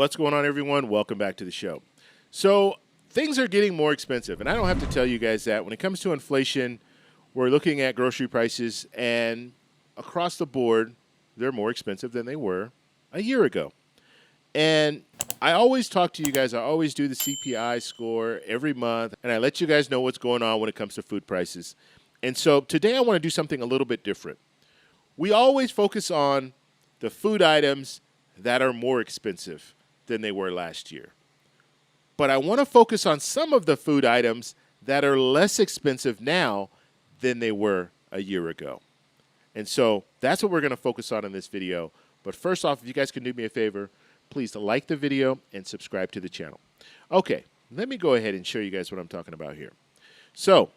What's going on, everyone? Welcome back to the show. So things are getting more expensive, and I don't have to tell you guys that. When it comes to inflation, we're looking at grocery prices, and across the board, they're more expensive than they were a year ago. And I always talk to you guys. I always do the CPI score every month, and I let you guys know what's going on when it comes to food prices. And so today I want to do something a little bit different. We always focus on the food items that are more expensive than they were last year. But I want to focus on some of the food items that are less expensive now than they were a year ago. And so that's what we're going to focus on in this video. But first off, if you guys can do me a favor, please like the video and subscribe to the channel. Okay, let me go ahead and show you guys what I'm talking about here. So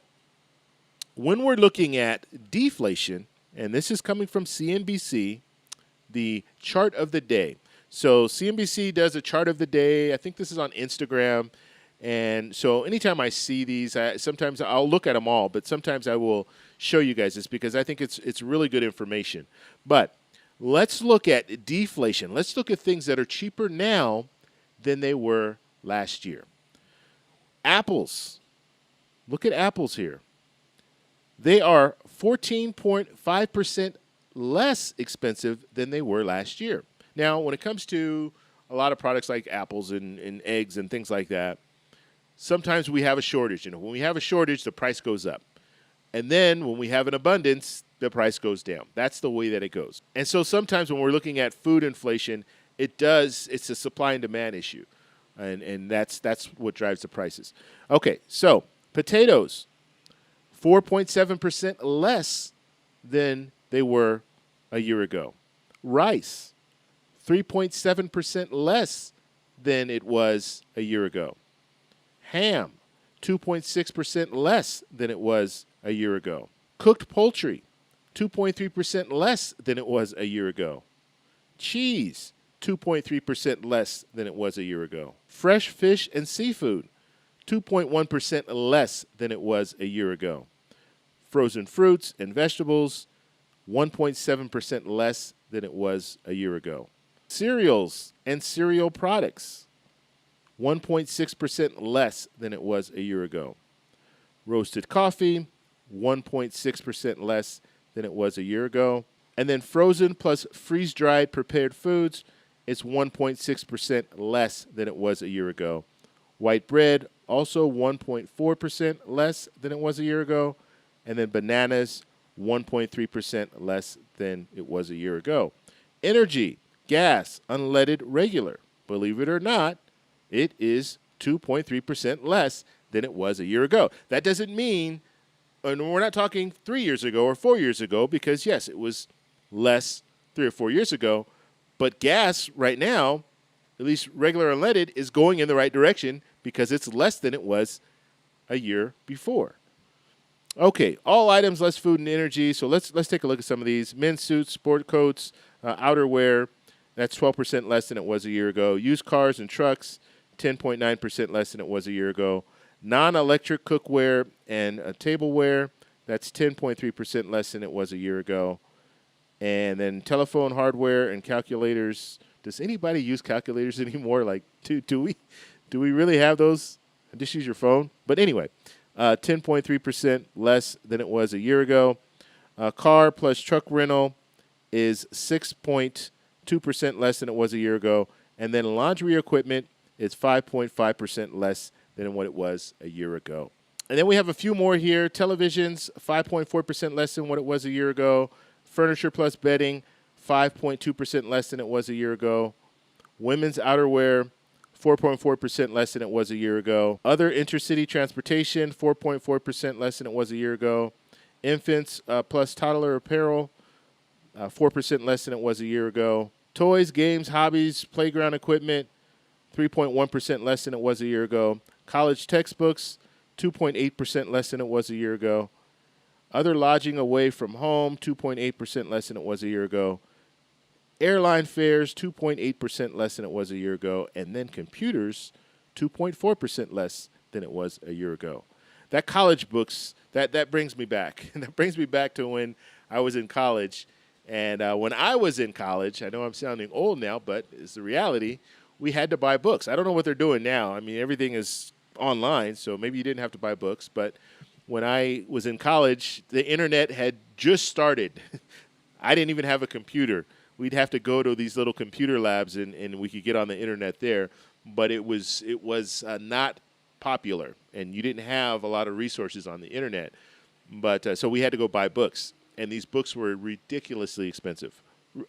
when we're looking at deflation, and this is coming from CNBC, the chart of the day. So CNBC does a chart of the day. I think this is on Instagram. And so anytime I see these, sometimes I'll look at them all, but sometimes I will show you guys this because I think it's really good information. But let's look at deflation. Let's look at things that are cheaper now than they were last year. Apples. Look at apples here. They are 14.5% less expensive than they were last year. Now, when it comes to a lot of products like apples and eggs and things like that, sometimes we have a shortage. When we have a shortage, the price goes up. And then when we have an abundance, the price goes down. That's the way that it goes. And so sometimes when we're looking at food inflation, it's a supply and demand issue. And that's what drives the prices. Okay, so potatoes, 4.7% less than they were a year ago. Rice, 3.7% less than it was a year ago. Ham, 2.6% less than it was a year ago. Cooked poultry, 2.3% less than it was a year ago. Cheese, 2.3% less than it was a year ago. Fresh fish and seafood, 2.1% less than it was a year ago. Frozen fruits and vegetables, 1.7% less than it was a year ago. Cereals and cereal products, 1.6% less than it was a year ago. Roasted coffee, 1.6% less than it was a year ago. And then frozen plus freeze-dried prepared foods is 1.6% less than it was a year ago. White bread, also 1.4% less than it was a year ago. And then bananas, 1.3% less than it was a year ago. Energy, gas, unleaded, regular. Believe it or not, it is 2.3% less than it was a year ago. That doesn't mean, and we're not talking 3 years ago or 4 years ago, because yes, it was less 3 or 4 years ago, but gas right now, at least regular unleaded, is going in the right direction because it's less than it was a year before. Okay, all items less food and energy. So let's take a look at some of these. Men's suits, sport coats, outerwear, that's 12% less than it was a year ago. Used cars and trucks, 10.9% less than it was a year ago. Non-electric cookware and tableware, that's 10.3% less than it was a year ago. And then telephone hardware and calculators. Does anybody use calculators anymore? Like, do we really have those? Just use your phone. But anyway, 10.3% less than it was a year ago. Car plus truck rental is 6.2% less than it was a year ago. And then laundry equipment is 5.5% less than what it was a year ago. And then we have a few more here. Televisions, 5.4% less than what it was a year ago. Furniture plus bedding, 5.2% less than it was a year ago. Women's outerwear, 4.4% less than it was a year ago. Other intercity transportation, 4.4% less than it was a year ago. Infants plus toddler apparel, 4% less than it was a year ago. Toys, games, hobbies, playground equipment, 3.1% less than it was a year ago. College textbooks, 2.8% less than it was a year ago. Other lodging away from home, 2.8% less than it was a year ago. Airline fares, 2.8% less than it was a year ago. And then computers, 2.4% less than it was a year ago. That college books, that brings me back. That brings me back to when I was in college. And when I was in college, I know I'm sounding old now, but it's the reality. we had to buy books. I don't know what they're doing now. I mean, everything is online, so maybe you didn't have to buy books. But when I was in college, the internet had just started. I didn't even have a computer. We'd have to go to these little computer labs, and we could get on the internet there. But it was not popular, and you didn't have a lot of resources on the internet. But so we had to go buy books, and these books were ridiculously expensive.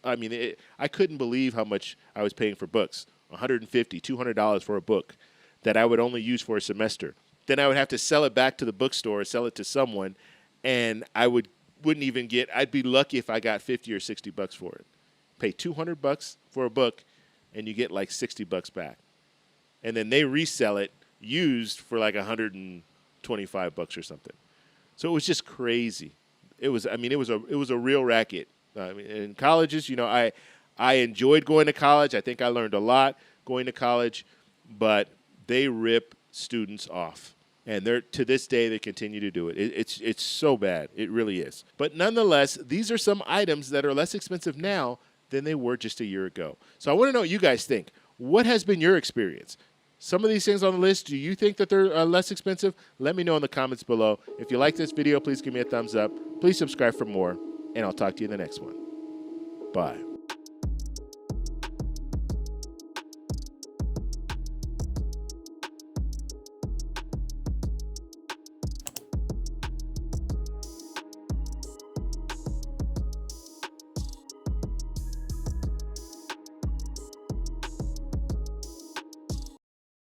I mean, I couldn't believe how much I was paying for books, $150, $200 for a book that I would only use for a semester. Then I would have to sell it back to the bookstore, sell it to someone, and wouldn't even get, I'd be lucky if I got 50 or 60 bucks for it. Pay $200 for a book, and you get like 60 bucks back. And then they resell it used for like 125 bucks or something. So it was just crazy. It was a real racket. I mean, in colleges, you know, I enjoyed going to college. I think I learned a lot going to college, but they rip students off. And to this day, they continue to do it. It's so bad. It really is. But nonetheless, these are some items that are less expensive now than they were just a year ago. So I want to know what you guys think. What has been your experience? Some of these things on the list, do you think that they're less expensive? Let me know in the comments below. If you like this video, please give me a thumbs up. Please subscribe for more, and I'll talk to you in the next one. Bye.